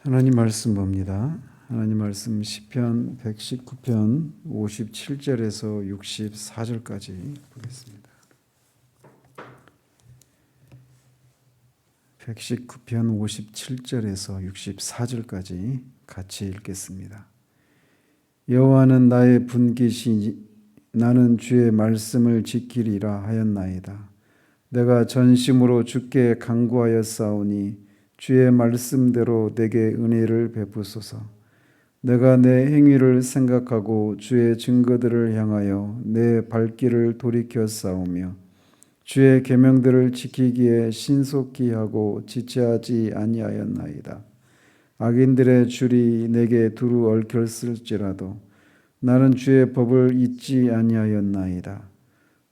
하나님 말씀 봅니다. 하나님 말씀 시편 119편 57절에서 64절까지 보겠습니다. 119편 57절에서 64절까지 같이 읽겠습니다. 여호와는 나의 분깃이니 나는 주의 말씀을 지키리라 하였나이다. 내가 전심으로 주께 간구하였사오니 주의 말씀대로 내게 은혜를 베푸소서. 내가 내 행위를 생각하고 주의 증거들을 향하여 내 발길을 돌이켜 싸우며 주의 계명들을 지키기에 신속히 하고 지체하지 아니하였나이다. 악인들의 줄이 내게 두루 얽혔을지라도 나는 주의 법을 잊지 아니하였나이다.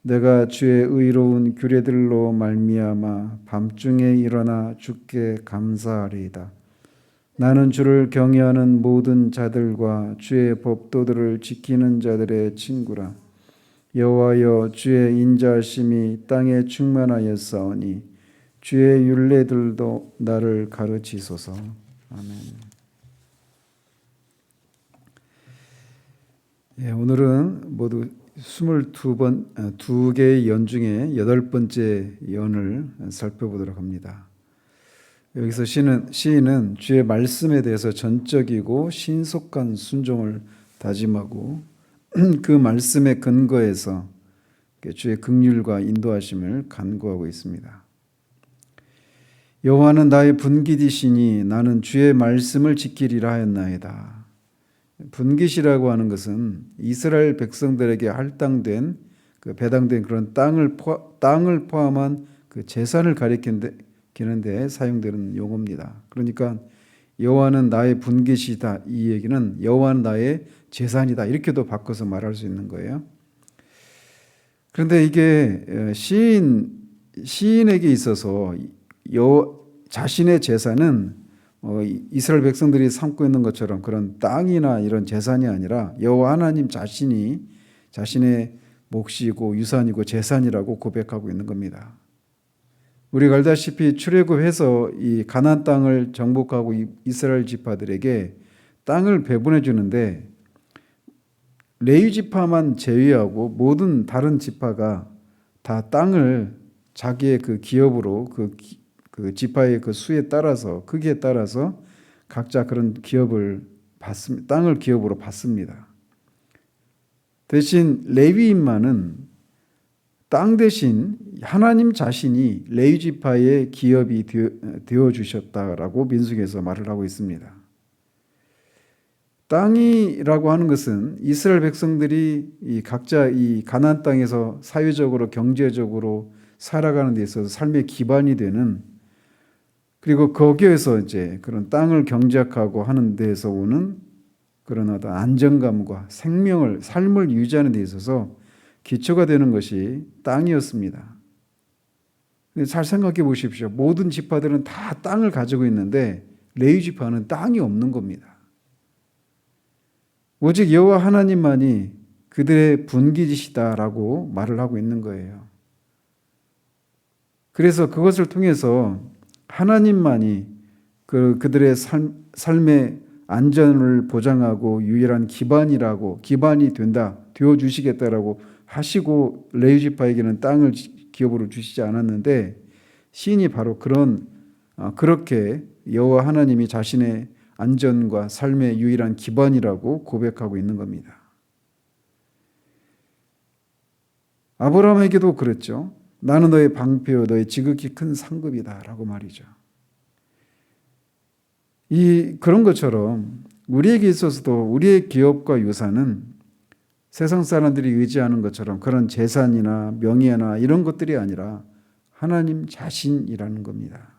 내가 주의 의로운 규례들로 말미암아 밤중에 일어나 주께 감사하리이다. 나는 주를 경외하는 모든 자들과 주의 법도들을 지키는 자들의 친구라. 여호와여, 주의 인자하심이 땅에 충만하였사오니 주의 율례들도 나를 가르치소서. 아멘. 오늘은 모두 22개의 연 중에 8번째 연을 살펴보도록 합니다. 여기서 시인은 주의 말씀에 대해서 전적이고 신속한 순종을 다짐하고 그 말씀의 근거에서 주의 긍휼과 인도하심을 간구하고 있습니다. 여호와는 나의 분깃이시니 나는 주의 말씀을 지키리라 하였나이다. 분깃이라고 하는 것은 이스라엘 백성들에게 할당된 배당된 그런 땅을 포함한 그 재산을 가리키는데 사용되는 용어입니다. 그러니까 여호와는 나의 분깃이다, 이 얘기는 여호와는 나의 재산이다, 이렇게도 바꿔서 말할 수 있는 거예요. 그런데 이게 시인에게 있어서 자신의 재산은 이스라엘 백성들이 삼고 있는 것처럼 그런 땅이나 이런 재산이 아니라 여호와 하나님 자신이 자신의 몫이고 유산이고 재산이라고 고백하고 있는 겁니다. 우리가 알다시피 출애굽해서 이 가나안 땅을 정복하고 이스라엘 지파들에게 땅을 배분해 주는데 레위 지파만 제외하고 모든 다른 지파가 다 땅을 자기의 그 기업으로 그 지파의 그 수에 따라서 크기에 따라서 각자 그런 땅을 기업으로 받습니다. 대신 레위인만은 땅 대신 하나님 자신이 레위 지파의 기업이 되어 주셨다라고 민수기에서 말을 하고 있습니다. 땅이라고 하는 것은 이스라엘 백성들이 각자 이 가나안 땅에서 사회적으로 경제적으로 살아가는 데 있어서 삶의 기반이 되는, 그리고 거기에서 이제 그런 땅을 경작하고 하는 데에서 오는 그런 어떤 안정감과 삶을 유지하는 데 있어서 기초가 되는 것이 땅이었습니다. 잘 생각해 보십시오. 모든 지파들은 다 땅을 가지고 있는데 레위 지파는 땅이 없는 겁니다. 오직 여호와 하나님만이 그들의 분깃이시다라고 말을 하고 있는 거예요. 그래서 그것을 통해서 하나님만이 그들의 삶의 안전을 보장하고 유일한 기반이 되어 주시겠다라고 하시고 레위 지파에게는 땅을 기업으로 주시지 않았는데, 시인이 바로 그렇게 여호와 하나님이 자신의 안전과 삶의 유일한 기반이라고 고백하고 있는 겁니다. 아브라함에게도 그랬죠. 나는 너의 방패요 너의 지극히 큰 상급이다 라고 말이죠. 그런 것처럼 우리에게 있어서도 우리의 기업과 유산은 세상 사람들이 의지하는 것처럼 그런 재산이나 명예나 이런 것들이 아니라 하나님 자신이라는 겁니다.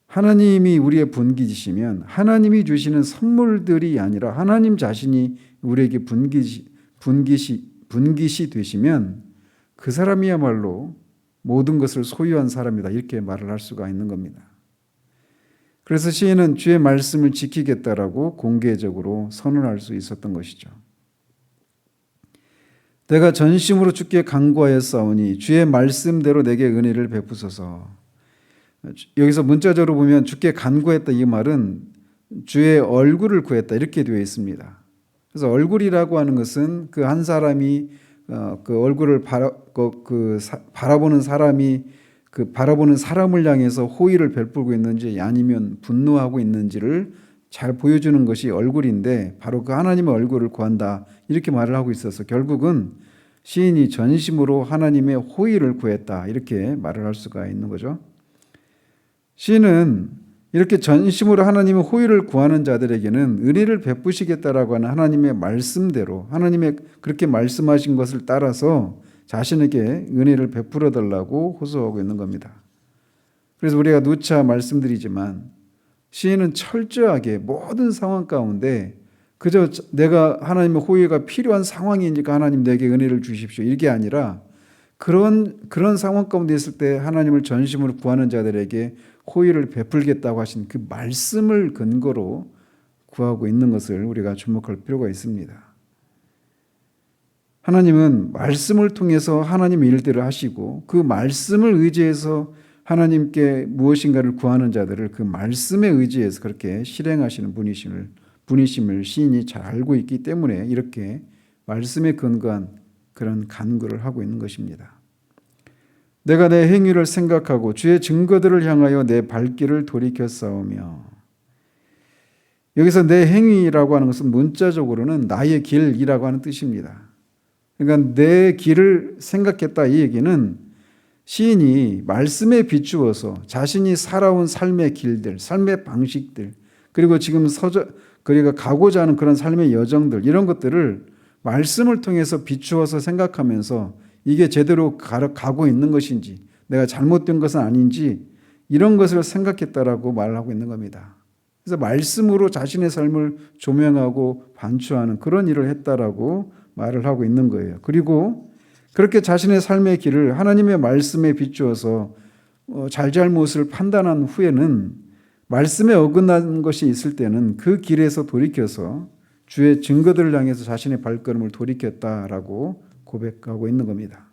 하나님이 우리의 분깃이시면 하나님이 주시는 선물들이 아니라 하나님 자신이 우리에게 분깃이 되시면 그 사람이야말로 모든 것을 소유한 사람이다, 이렇게 말을 할 수가 있는 겁니다. 그래서 시인은 주의 말씀을 지키겠다라고 공개적으로 선언할 수 있었던 것이죠. 내가 전심으로 주께 간구하였사오니 주의 말씀대로 내게 은혜를 베푸소서. 여기서 문자적으로 보면 주께 간구했다 이 말은 주의 얼굴을 구했다 이렇게 되어 있습니다. 그래서 얼굴이라고 하는 것은 그 한 사람이 그 얼굴을 바라보는 사람이 그 바라보는 사람을 향해서 호의를 베풀고 있는지 아니면 분노하고 있는지를 잘 보여주는 것이 얼굴인데 바로 그 하나님의 얼굴을 구한다 이렇게 말을 하고 있어서 결국은 시인이 전심으로 하나님의 호의를 구했다 이렇게 말을 할 수가 있는 거죠. 시인은 이렇게 전심으로 하나님의 호의를 구하는 자들에게는 은혜를 베푸시겠다라고 하는 하나님의 말씀대로 하나님의 그렇게 말씀하신 것을 따라서 자신에게 은혜를 베풀어 달라고 호소하고 있는 겁니다. 그래서 우리가 누차 말씀드리지만 시인은 철저하게 모든 상황 가운데 그저 내가 하나님의 호의가 필요한 상황이니까 하나님 내게 은혜를 주십시오 이게 아니라 그런 상황 가운데 있을 때 하나님을 전심으로 구하는 자들에게 호의를 베풀겠다고 하신 그 말씀을 근거로 구하고 있는 것을 우리가 주목할 필요가 있습니다. 하나님은 말씀을 통해서 하나님의 일들을 하시고 그 말씀을 의지해서 하나님께 무엇인가를 구하는 자들을 그 말씀에 의지해서 그렇게 실행하시는 분이심을 시인이 잘 알고 있기 때문에 이렇게 말씀에 근거한 그런 간구를 하고 있는 것입니다. 내가 내 행위를 생각하고 주의 증거들을 향하여 내 발길을 돌이켰사오며 여기서 내 행위라고 하는 것은 문자적으로는 나의 길이라고 하는 뜻입니다. 그러니까 내 길을 생각했다 이 얘기는 시인이 말씀에 비추어서 자신이 살아온 삶의 길들, 삶의 방식들 그리고 지금 그리고 가고자 하는 그런 삶의 여정들 이런 것들을 말씀을 통해서 비추어서 생각하면서 이게 제대로 가고 있는 것인지 내가 잘못된 것은 아닌지 이런 것을 생각했다라고 말을 하고 있는 겁니다. 그래서 말씀으로 자신의 삶을 조명하고 반추하는 그런 일을 했다라고 말을 하고 있는 거예요. 그리고 그렇게 자신의 삶의 길을 하나님의 말씀에 비추어서 잘잘못을 판단한 후에는 말씀에 어긋난 것이 있을 때는 그 길에서 돌이켜서 주의 증거들을 향해서 자신의 발걸음을 돌이켰다라고 고백하고 있는 겁니다.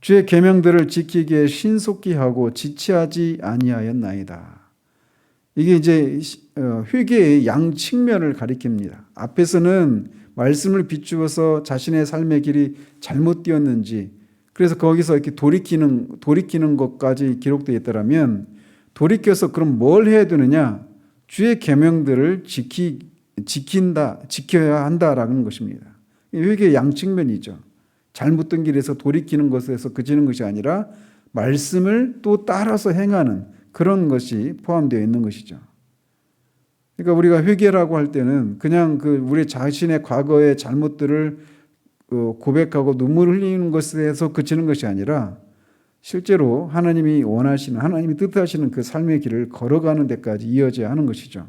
주의 계명들을 지키기에 신속히 하고 지체하지 아니하였나이다. 이게 이제 회개의 양 측면을 가리킵니다. 앞에서는 말씀을 비추어서 자신의 삶의 길이 잘못되었는지 그래서 거기서 이렇게 돌이키는 것까지 기록되어 있더라면 돌이켜서 그럼 뭘 해야 되느냐? 주의 계명들을 지켜야 한다라는 것입니다. 회개의 양측면이죠. 잘못된 길에서 돌이키는 것에서 그치는 것이 아니라 말씀을 또 따라서 행하는 그런 것이 포함되어 있는 것이죠. 그러니까 우리가 회개라고 할 때는 그냥 우리 자신의 과거의 잘못들을 고백하고 눈물을 흘리는 것에서 그치는 것이 아니라 실제로 하나님이 원하시는 하나님이 뜻하시는 그 삶의 길을 걸어가는 데까지 이어져야 하는 것이죠.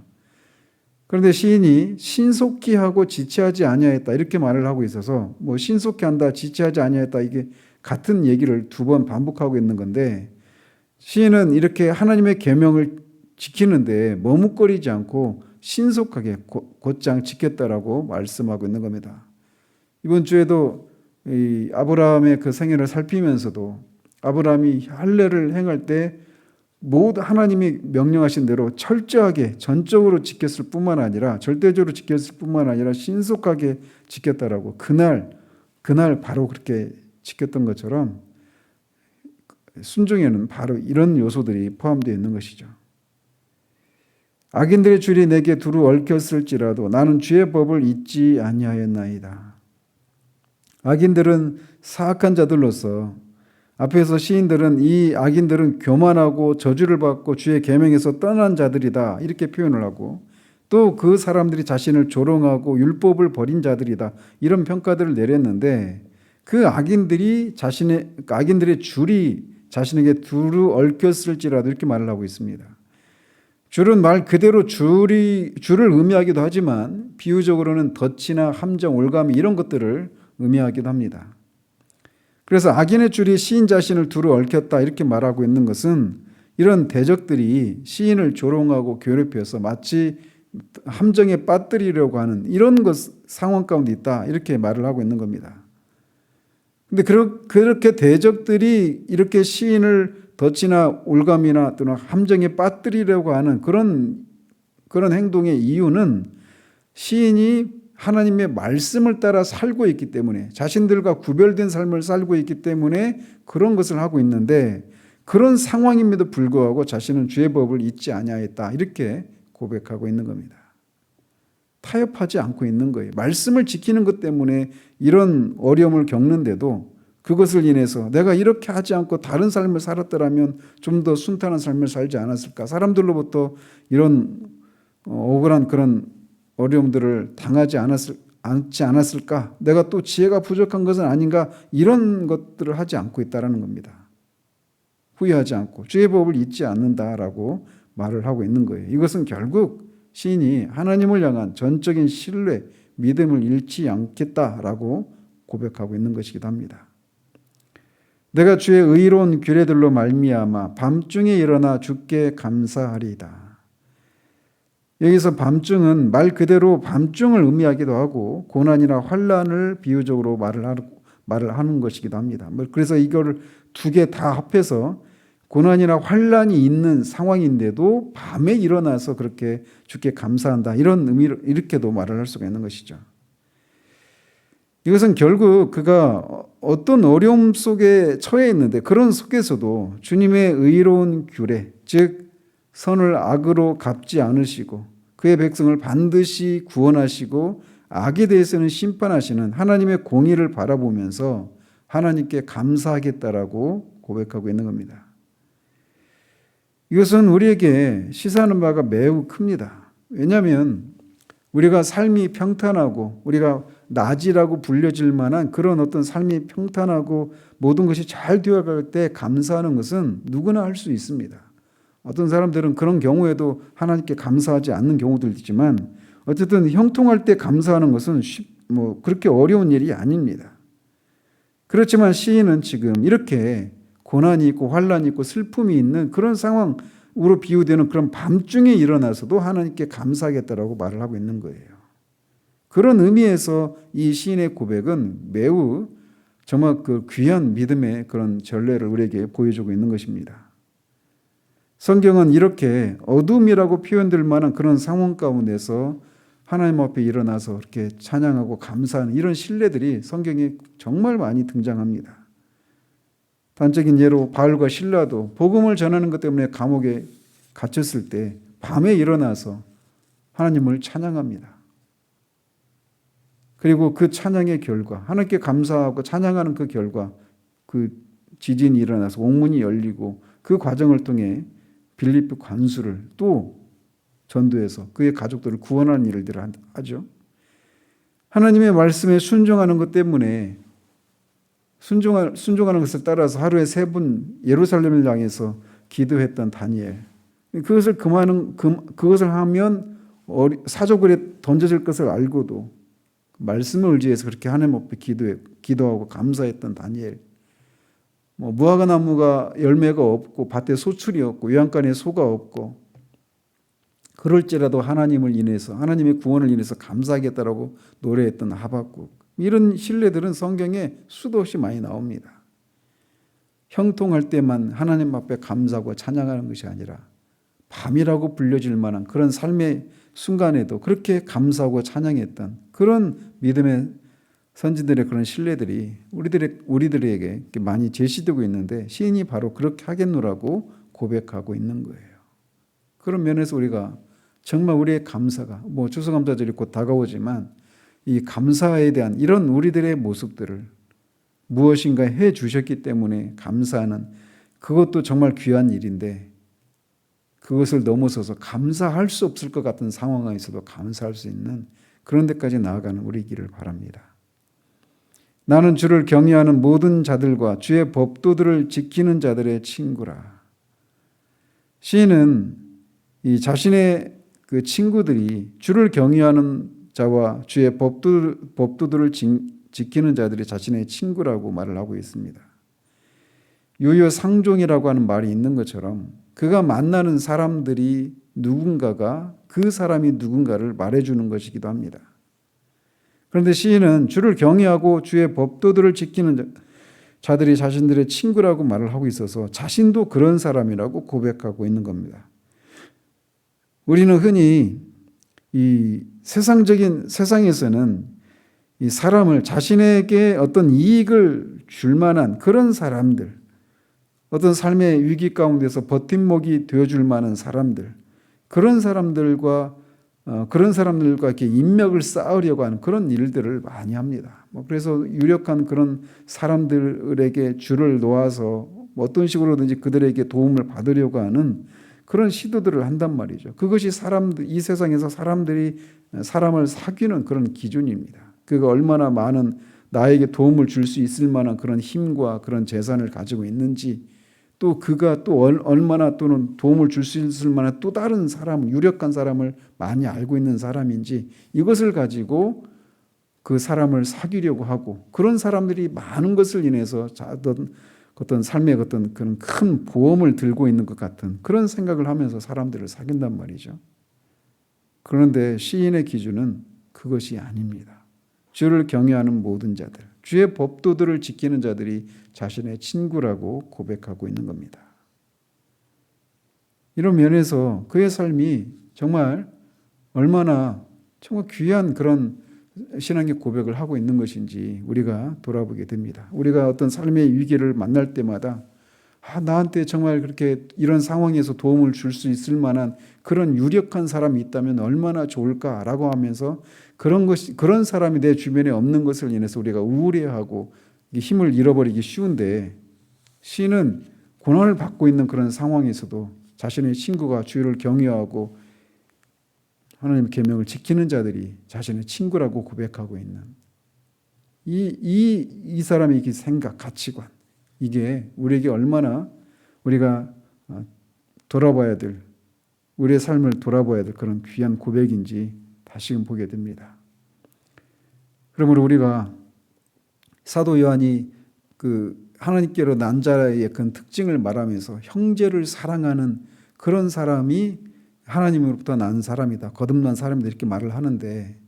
그런데 시인이 신속히 하고 지체하지 아니하였다 이렇게 말을 하고 있어서 신속히 한다 지체하지 아니하였다 이게 같은 얘기를 두 번 반복하고 있는 건데 시인은 이렇게 하나님의 계명을 지키는데 머뭇거리지 않고 신속하게 곧장 지켰다라고 말씀하고 있는 겁니다. 이번 주에도 이 아브라함의 그 생애를 살피면서도 아브라함이 할례를 행할 때 모두 하나님이 명령하신 대로 철저하게 전적으로 지켰을 뿐만 아니라 절대적으로 지켰을 뿐만 아니라 신속하게 지켰다라고 그날 바로 그렇게 지켰던 것처럼 순종에는 바로 이런 요소들이 포함되어 있는 것이죠. 악인들의 줄이 내게 두루 얽혔을지라도 나는 주의 법을 잊지 아니하였나이다. 악인들은 사악한 자들로서 앞에서 시인들은 이 악인들은 교만하고 저주를 받고 주의 계명에서 떠난 자들이다 이렇게 표현을 하고 또 그 사람들이 자신을 조롱하고 율법을 버린 자들이다 이런 평가들을 내렸는데 그 악인들의 줄이 자신에게 두루 얽혔을지라도 이렇게 말을 하고 있습니다. 줄은 말 그대로 줄을 의미하기도 하지만 비유적으로는 덫이나 함정, 올가미 이런 것들을 의미하기도 합니다. 그래서 악인의 줄이 시인 자신을 두루 얽혔다 이렇게 말하고 있는 것은 이런 대적들이 시인을 조롱하고 괴롭혀서 마치 함정에 빠뜨리려고 하는 이런 상황 가운데 있다 이렇게 말을 하고 있는 겁니다. 근데 그렇게 대적들이 이렇게 시인을 덫이나 올감이나 또는 함정에 빠뜨리려고 하는 그런 행동의 이유는 시인이 하나님의 말씀을 따라 살고 있기 때문에, 자신들과 구별된 삶을 살고 있기 때문에 그런 것을 하고 있는데, 그런 상황임에도 불구하고 자신은 주의 법을 잊지 아니하였다, 이렇게 고백하고 있는 겁니다. 타협하지 않고 있는 거예요. 말씀을 지키는 것 때문에 이런 어려움을 겪는데도 그것을 인해서 내가 이렇게 하지 않고 다른 삶을 살았더라면 좀 더 순탄한 삶을 살지 않았을까, 사람들로부터 이런 억울한 그런 어려움들을 당하지 않았을까, 내가 또 지혜가 부족한 것은 아닌가, 이런 것들을 하지 않고 있다는 겁니다. 후회하지 않고 주의 법을 잊지 않는다라고 말을 하고 있는 거예요. 이것은 결국 시인이 하나님을 향한 전적인 신뢰, 믿음을 잃지 않겠다라고 고백하고 있는 것이기도 합니다. 내가 주의 의로운 규례들로 말미암아 밤중에 일어나 주께 감사하리이다. 여기서 밤중은 말 그대로 밤중을 의미하기도 하고 고난이나 환난을 비유적으로 말을 하는 것이기도 합니다. 그래서 이걸 두 개 다 합해서 고난이나 환난이 있는 상황인데도 밤에 일어나서 그렇게 주께 감사한다, 이런 의미로 이렇게도 말을 할 수가 있는 것이죠. 이것은 결국 그가 어떤 어려움 속에 처해 있는데 그런 속에서도 주님의 의로운 규례, 즉 선을 악으로 갚지 않으시고 그의 백성을 반드시 구원하시고 악에 대해서는 심판하시는 하나님의 공의를 바라보면서 하나님께 감사하겠다라고 고백하고 있는 겁니다. 이것은 우리에게 시사하는 바가 매우 큽니다. 왜냐하면 우리가 삶이 평탄하고 우리가 나지라고 불려질 만한 그런 어떤 삶이 평탄하고 모든 것이 잘 되어갈 때 감사하는 것은 누구나 할 수 있습니다. 어떤 사람들은 그런 경우에도 하나님께 감사하지 않는 경우도 있지만, 어쨌든 형통할 때 감사하는 것은 그렇게 어려운 일이 아닙니다. 그렇지만 시인은 지금 이렇게 고난이 있고 환난이 있고 슬픔이 있는 그런 상황으로 비유되는 그런 밤중에 일어나서도 하나님께 감사하겠다라고 말을 하고 있는 거예요. 그런 의미에서 이 시인의 고백은 매우 정말 그 귀한 믿음의 그런 전례를 우리에게 보여주고 있는 것입니다. 성경은 이렇게 어둠이라고 표현될 만한 그런 상황 가운데서 하나님 앞에 일어나서 이렇게 찬양하고 감사하는 이런 신뢰들이 성경에 정말 많이 등장합니다. 단적인 예로 바울과 실라도 복음을 전하는 것 때문에 감옥에 갇혔을 때 밤에 일어나서 하나님을 찬양합니다. 그리고 그 찬양의 결과, 하나님께 감사하고 찬양하는 그 결과, 그 지진이 일어나서 옥문이 열리고 그 과정을 통해 빌립보 관수를 또 전도해서 그의 가족들을 구원하는 일들을 하죠. 하나님의 말씀에 순종하는 것 때문에 순종하는 것을 따라서 하루에 3번 예루살렘을 향해서 기도했던 다니엘, 그것을 하면 사조굴에 던져질 것을 알고도 말씀을 의지해서 그렇게 하나님 앞에 기도하고 감사했던 다니엘, 무화과 나무가 열매가 없고 밭에 소출이 없고 요양간에 소가 없고 그럴지라도 하나님을 인해서, 하나님의 구원을 인해서 감사하겠다라고 노래했던 하박국, 이런 신뢰들은 성경에 수도 없이 많이 나옵니다. 형통할 때만 하나님 앞에 감사하고 찬양하는 것이 아니라 밤이라고 불려질 만한 그런 삶의 순간에도 그렇게 감사하고 찬양했던 그런 믿음의 선지들의 그런 신뢰들이 우리들에게 많이 제시되고 있는데, 시인이 바로 그렇게 하겠노라고 고백하고 있는 거예요. 그런 면에서 우리가 정말 우리의 감사가, 추수감사절이 곧 다가오지만 이 감사에 대한 이런 우리들의 모습들을 무엇인가 해 주셨기 때문에 감사하는, 그것도 정말 귀한 일인데 그것을 넘어서서 감사할 수 없을 것 같은 상황에서도 감사할 수 있는 그런 데까지 나아가는 우리이기를 바랍니다. 나는 주를 경외하는 모든 자들과 주의 법도들을 지키는 자들의 친구라. 시인은 이 자신의 그 친구들이 주를 경외하는 자와 주의 법도들을 지키는 자들이 자신의 친구라고 말을 하고 있습니다. 유효상종이라고 하는 말이 있는 것처럼 그가 만나는 사람들이 누군가가 그 사람이 누군가를 말해주는 것이기도 합니다. 그런데 시인은 주를 경외하고 주의 법도들을 지키는 자, 자들이 자신들의 친구라고 말을 하고 있어서 자신도 그런 사람이라고 고백하고 있는 겁니다. 우리는 흔히 이 세상에서는 이 사람을 자신에게 어떤 이익을 줄 만한 그런 사람들, 어떤 삶의 위기 가운데서 버팀목이 되어줄 만한 사람들, 그런 사람들과 이렇게 인맥을 쌓으려고 하는 그런 일들을 많이 합니다. 그래서 유력한 그런 사람들에게 줄을 놓아서 어떤 식으로든지 그들에게 도움을 받으려고 하는 그런 시도들을 한단 말이죠. 그것이 이 세상에서 사람들이 사람을 사귀는 그런 기준입니다. 그가 얼마나 많은 나에게 도움을 줄 수 있을 만한 그런 힘과 그런 재산을 가지고 있는지, 또 그가 또 얼마나 또는 도움을 줄 수 있을 만한 또 다른 사람, 유력한 사람을 많이 알고 있는 사람인지, 이것을 가지고 그 사람을 사귀려고 하고, 그런 사람들이 많은 것을 인해서 어떤 삶의 어떤 그런 큰 보험을 들고 있는 것 같은 그런 생각을 하면서 사람들을 사귄단 말이죠. 그런데 시인의 기준은 그것이 아닙니다. 주를 경외하는 모든 자들, 주의 법도들을 지키는 자들이 자신의 친구라고 고백하고 있는 겁니다. 이런 면에서 그의 삶이 정말 얼마나 정말 귀한 그런 신앙의 고백을 하고 있는 것인지 우리가 돌아보게 됩니다. 우리가 어떤 삶의 위기를 만날 때마다 나한테 정말 그렇게 이런 상황에서 도움을 줄 수 있을 만한 그런 유력한 사람이 있다면 얼마나 좋을까라고 하면서 그런 사람이 내 주변에 없는 것을 인해서 우리가 우울해하고 힘을 잃어버리기 쉬운데, 시인은 고난을 받고 있는 그런 상황에서도 자신의 친구가 주를 경외하고 하나님의 계명을 지키는 자들이 자신의 친구라고 고백하고 있는 이 사람의 생각, 가치관, 이게 우리에게 얼마나 우리가 돌아봐야 될, 우리의 삶을 돌아봐야 될 그런 귀한 고백인지 다시금 보게 됩니다. 그러므로 우리가 사도 요한이 그 하나님께로 난 자의 그런 특징을 말하면서 형제를 사랑하는 그런 사람이 하나님으로부터 난 사람이다, 거듭난 사람이다, 이렇게 말을 하는데,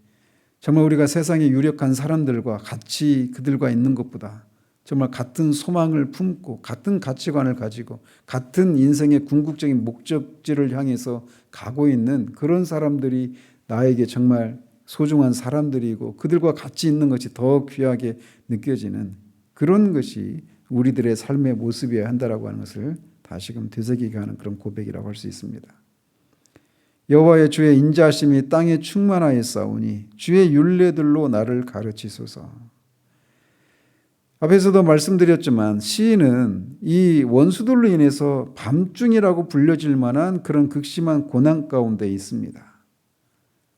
정말 우리가 세상의 유력한 사람들과 같이 그들과 있는 것보다 정말 같은 소망을 품고 같은 가치관을 가지고 같은 인생의 궁극적인 목적지를 향해서 가고 있는 그런 사람들이 나에게 정말 소중한 사람들이고, 그들과 같이 있는 것이 더 귀하게 느껴지는 그런 것이 우리들의 삶의 모습이어야 한다라고 하는 것을 다시금 되새기게 하는 그런 고백이라고 할 수 있습니다. 여호와의 주의 인자하심이 땅에 충만하였사오니 주의 율례들로 나를 가르치소서. 앞에서도 말씀드렸지만 시인은 이 원수들로 인해서 밤중이라고 불려질 만한 그런 극심한 고난 가운데 있습니다.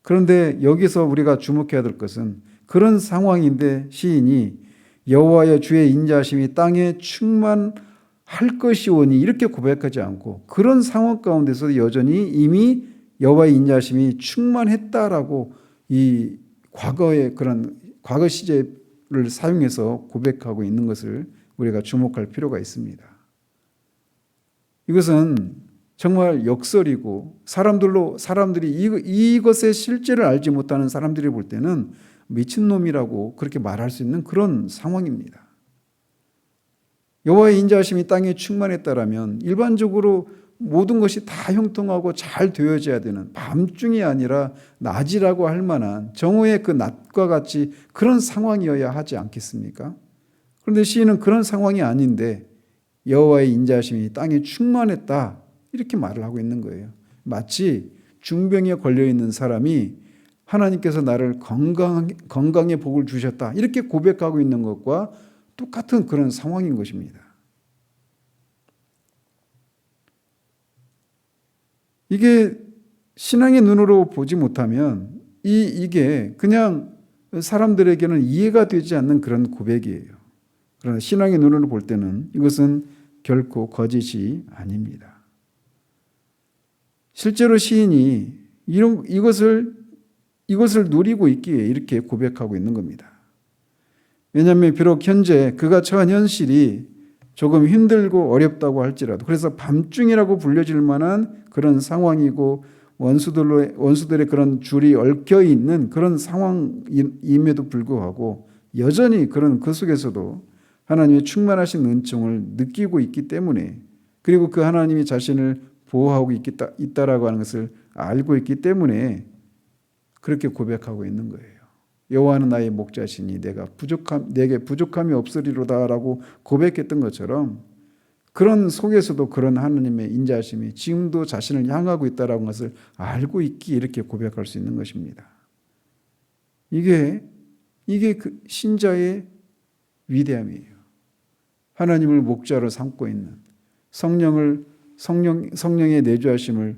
그런데 여기서 우리가 주목해야 될 것은 그런 상황인데 시인이 여호와의 주의 인자하심이 땅에 충만할 것이오니 이렇게 고백하지 않고, 그런 상황 가운데서 여전히 이미 여호와의 인자하심이 충만했다라고 이 과거의 그런 과거 시제를 사용해서 고백하고 있는 것을 우리가 주목할 필요가 있습니다. 이것은 정말 역설이고, 사람들이 이것의 실제를 알지 못하는 사람들이 볼 때는 미친놈이라고 그렇게 말할 수 있는 그런 상황입니다. 여호와의 인자하심이 땅에 충만했다라면 일반적으로 모든 것이 다 형통하고 잘 되어져야 되는, 밤중이 아니라 낮이라고 할 만한 정오의 그 낮과 같이 그런 상황이어야 하지 않겠습니까? 그런데 시인은 그런 상황이 아닌데 여호와의 인자하심이 땅에 충만했다, 이렇게 말을 하고 있는 거예요. 마치 중병에 걸려있는 사람이 하나님께서 나를 건강의 복을 주셨다, 이렇게 고백하고 있는 것과 똑같은 그런 상황인 것입니다. 이게 신앙의 눈으로 보지 못하면 이게 그냥 사람들에게는 이해가 되지 않는 그런 고백이에요. 그러나 신앙의 눈으로 볼 때는 이것은 결코 거짓이 아닙니다. 실제로 시인이 이것을 누리고 있기에 이렇게 고백하고 있는 겁니다. 왜냐하면 비록 현재 그가 처한 현실이 조금 힘들고 어렵다고 할지라도, 그래서 밤중이라고 불려질 만한 그런 상황이고 원수들의 그런 줄이 얽혀 있는 그런 상황임에도 불구하고 여전히 그 속에서도 하나님의 충만하신 은총을 느끼고 있기 때문에, 그리고 그 하나님이 자신을 보호하고 있다라고 하는 것을 알고 있기 때문에 그렇게 고백하고 있는 거예요. 여호와는 나의 목자시니 내게 부족함이 없으리로다라고 고백했던 것처럼, 그런 속에서도 그런 하나님의 인자하심이 지금도 자신을 향하고 있다라는 것을 알고 있기에 이렇게 고백할 수 있는 것입니다. 이게 그 신자의 위대함이에요. 하나님을 목자로 삼고 있는, 성령의 내주하시는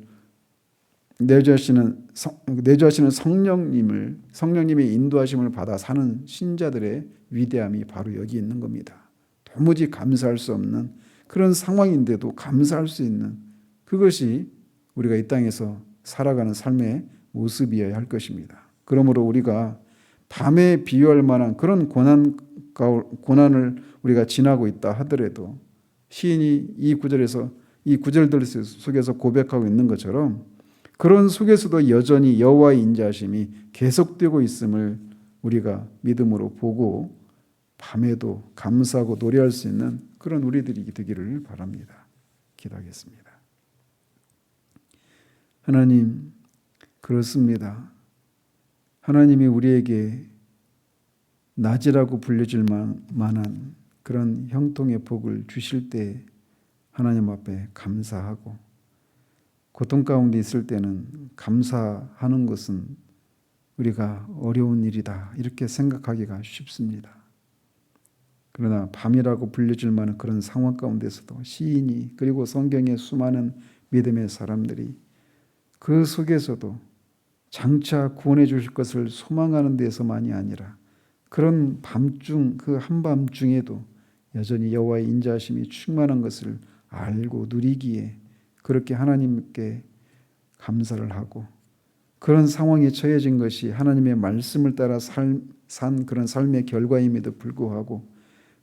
성령님의 인도하심을 받아 사는 신자들의 위대함이 바로 여기 있는 겁니다. 도무지 감사할 수 없는 그런 상황인데도 감사할 수 있는, 그것이 우리가 이 땅에서 살아가는 삶의 모습이어야 할 것입니다. 그러므로 우리가 밤에 비유할 만한 그런 고난을 우리가 지나고 있다 하더라도, 시인이 이 구절들 속에서 고백하고 있는 것처럼, 그런 속에서도 여전히 여호와의 인자하심이 계속되고 있음을 우리가 믿음으로 보고 밤에도 감사하고 노래할 수 있는 그런 우리들이 되기를 바랍니다. 기도하겠습니다. 하나님, 그렇습니다. 하나님이 우리에게 낮이라고 불려질 만한 그런 형통의 복을 주실 때 하나님 앞에 감사하고, 고통 가운데 있을 때는 감사하는 것은 우리가 어려운 일이다 이렇게 생각하기가 쉽습니다. 그러나 밤이라고 불려질 만한 그런 상황 가운데서도 시인이, 그리고 성경의 수많은 믿음의 사람들이 그 속에서도 장차 구원해 주실 것을 소망하는 데서만이 아니라 그런 밤중, 그 한밤중에도 여전히 여호와의 인자하심이 충만한 것을 알고 누리기에 그렇게 하나님께 감사를 하고, 그런 상황에 처해진 것이 하나님의 말씀을 따라 산 그런 삶의 결과임에도 불구하고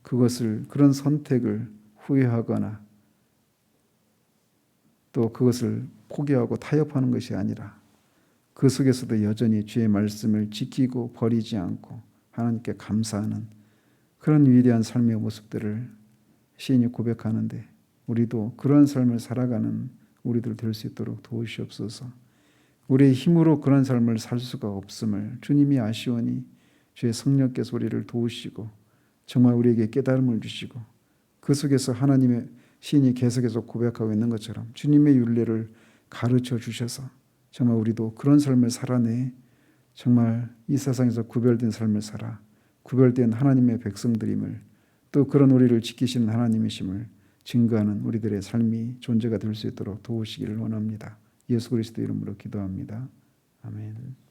그런 선택을 후회하거나 또 그것을 포기하고 타협하는 것이 아니라 그 속에서도 여전히 주의 말씀을 지키고 버리지 않고 하나님께 감사하는 그런 위대한 삶의 모습들을 시인이 고백하는데, 우리도 그런 삶을 살아가는 우리들 될 수 있도록 도우시옵소서. 우리의 힘으로 그런 삶을 살 수가 없음을 주님이 아시오니 주의 성령께서 우리를 도우시고 정말 우리에게 깨달음을 주시고, 그 속에서 하나님의 시인이 계속해서 고백하고 있는 것처럼 주님의 율례를 가르쳐 주셔서 정말 우리도 그런 삶을 살아내 정말 이 세상에서 구별된 삶을 살아 구별된 하나님의 백성들임을, 또 그런 우리를 지키시는 하나님이심을 증거하는 우리들의 삶이 존재가 될 수 있도록 도우시기를 원합니다. 예수 그리스도 이름으로 기도합니다. 아멘.